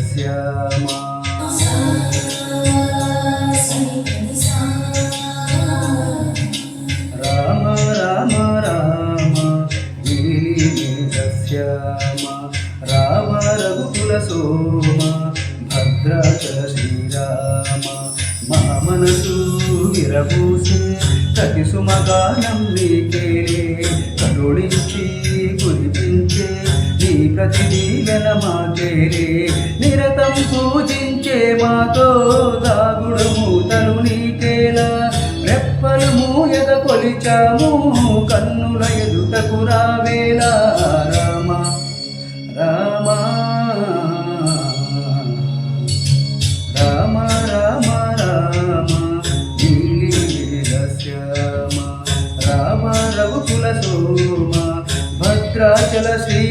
శ్యామ రామ రామ రామ శ్యామ రామ రఘుకుల సోమ భద్రాచల శ్రీరామ మా మనసు విరబూసే ప్రతి సుమగానం నీకేలే కరుణించి కురిపించే నీ ప్రతి దీవెన మాకేలే నిరతం పూజించే మాతో దాగుడు మూతలు నీకేలా రెప్పలు మూయగ కొలిచాము కన్నుల ఎదుటకు రావేలా రామ రామ రామ రామ రామ నీలీల శ్యామ రామ రఘుకుల సోమ భద్రాచల శ్రీ